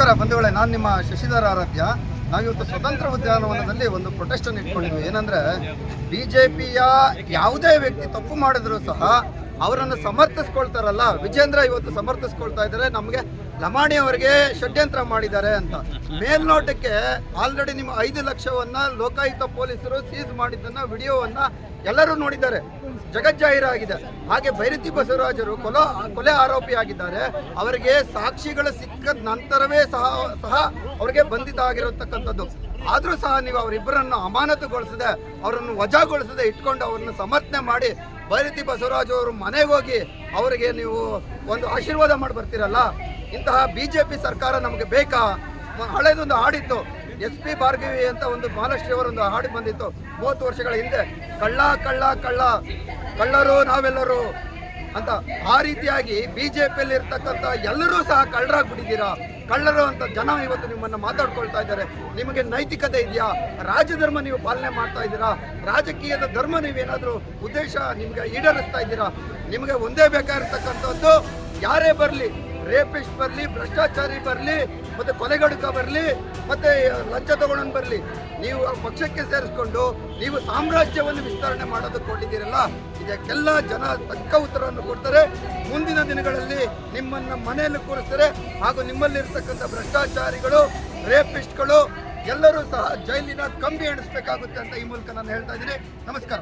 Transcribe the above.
ನಮಸ್ಕಾರ ಬಂಧುಗಳೇ, ನಾನು ನಿಮ್ಮ ಶಶಿಧರ ಆರಾಧ್ಯ. ನಾವಿವತ್ತು ಸ್ವತಂತ್ರ ಉದ್ಯಾನವನದಲ್ಲಿ ಒಂದು ಪ್ರೊಟೆಸ್ಟ್ ಅನ್ನು ಇಟ್ಕೊಂಡಿದ್ವಿ. ಏನಂದ್ರೆ ಬಿಜೆಪಿಯ ಯಾವುದೇ ವ್ಯಕ್ತಿ ತಪ್ಪು ಮಾಡಿದ್ರು ಸಹ ಅವರನ್ನು ಸಮರ್ಥಿಸ್ಕೊಳ್ತಾರಲ್ಲ, ವಿಜೇಂದ್ರ ಇವತ್ತು ಸಮರ್ಥಿಸ್ಕೊಳ್ತಾ ಇದ್ದಾರೆ. ನಮಗೆ ಲಮಾಣಿ ಅವರಿಗೆ ಷಡ್ಯಂತ್ರ ಮಾಡಿದ್ದಾರೆ ಅಂತ ಮೇಲ್ನೋಟಕ್ಕೆ ಆಲ್ರೆಡಿ ನಿಮ್ಮ 5 ಲಕ್ಷವನ್ನ ಲೋಕಾಯುಕ್ತ ಪೊಲೀಸರು ಸೀಸ್ ಮಾಡಿದ್ದನ್ನ ವಿಡಿಯೋವನ್ನ ಎಲ್ಲರೂ ನೋಡಿದ್ದಾರೆ, ಜಗಜ್ಜಾಹೀರಾಗಿದೆ. ಹಾಗೆ ಭೈರತಿ ಬಸವರಾಜರು ಕೊಲೆ ಆರೋಪಿಯಾಗಿದ್ದಾರೆ. ಅವರಿಗೆ ಸಾಕ್ಷಿಗಳು ಸಿಕ್ಕದ ನಂತರವೇ ಸಹ ಅವರಿಗೆ ಬಂಧಿತ ಆಗಿರತಕ್ಕಂಥದ್ದು. ಆದರೂ ಸಹ ನೀವು ಅವರಿಬ್ಬರನ್ನು ಅಮಾನತುಗೊಳಿಸದೆ, ಅವರನ್ನು ವಜಾಗೊಳಿಸದೆ ಇಟ್ಕೊಂಡು ಅವರನ್ನು ಸಮರ್ಥನೆ ಮಾಡಿ ಭೈರತಿ ಬಸವರಾಜ್ ಅವರು ಮನೆಗೆ ಹೋಗಿ ಅವರಿಗೆ ನೀವು ಒಂದು ಆಶೀರ್ವಾದ ಮಾಡಿ ಬರ್ತೀರಲ್ಲ, ಇಂತಹ ಬಿಜೆಪಿ ಸರ್ಕಾರ ನಮಗೆ ಬೇಕಾ? ಹಳೇದೊಂದು ಹಾಡಿತ್ತು, SP ಭಾರ್ಗವಿ ಅಂತ ಒಂದು ಮಹಾಲಕ್ಷ್ಮಿ ಅವರೊಂದು ಹಾಡು ಬಂದಿತ್ತು 30 ವರ್ಷಗಳ ಹಿಂದೆ, ಕಳ್ಳ ಕಳ್ಳ ಕಳ್ಳ ಕಳ್ಳರು ನಾವೆಲ್ಲರೂ ಅಂತ. ಆ ರೀತಿಯಾಗಿ ಬಿಜೆಪಿಯಲ್ಲಿ ಇರ್ತಕ್ಕಂಥ ಎಲ್ಲರೂ ಸಹ ಕಳ್ಳರಾಗ್ಬಿಟ್ಟಿದ್ದೀರಾ, ಕಳ್ಳರು ಅಂತ ಜನ ಇವತ್ತು ನಿಮ್ಮನ್ನು ಮಾತಾಡ್ಕೊಳ್ತಾ ಇದ್ದಾರೆ. ನಿಮಗೆ ನೈತಿಕತೆ ಇದೆಯಾ? ರಾಜಧರ್ಮ ನೀವು ಪಾಲನೆ ಮಾಡ್ತಾ ಇದ್ದೀರಾ? ರಾಜಕೀಯದ ಧರ್ಮ ನೀವೇನಾದರೂ ಉದ್ದೇಶ ನಿಮಗೆ ಈಡೇರಿಸ್ತಾ ಇದ್ದೀರಾ? ನಿಮಗೆ ಒಂದೇ ಬೇಕಾಗಿರ್ತಕ್ಕಂಥದ್ದು, ಯಾರೇ ಬರಲಿ, ರೇಪಿಸ್ಟ್ ಬರಲಿ, ಭ್ರಷ್ಟಾಚಾರಿ ಬರಲಿ, ಮತ್ತು ಕೊಲೆಗಡುಕ ಬರಲಿ, ಮತ್ತು ಲಂಚ ತಗೊಂಡು ಬರಲಿ, ನೀವು ಪಕ್ಷಕ್ಕೆ ಸೇರಿಸ್ಕೊಂಡು ನೀವು ಸಾಮ್ರಾಜ್ಯವನ್ನು ವಿಸ್ತರಣೆ ಮಾಡೋದಕ್ಕೆ ಕೊಟ್ಟಿದ್ದೀರಲ್ಲ, ಇದಕ್ಕೆಲ್ಲ ಜನ ತಕ್ಕ ಉತ್ತರವನ್ನು ಕೊಡ್ತಾರೆ. ಮುಂದಿನ ದಿನಗಳಲ್ಲಿ ನಿಮ್ಮನ್ನು ಮನೆಯಲ್ಲಿ ಕೂರಿಸ್ತಾರೆ. ಹಾಗೂ ನಿಮ್ಮಲ್ಲಿರ್ತಕ್ಕಂಥ ಭ್ರಷ್ಟಾಚಾರಿಗಳು, ರೇಪಿಸ್ಟ್ಗಳು ಎಲ್ಲರೂ ಸಹ ಜೈಲಿನ ಕಂಬಿ ಎಣಿಸ್ಬೇಕಾಗುತ್ತೆ ಅಂತ ಈ ಮೂಲಕ ನಾನು ಹೇಳ್ತಾ ಇದ್ದೀನಿ. ನಮಸ್ಕಾರ.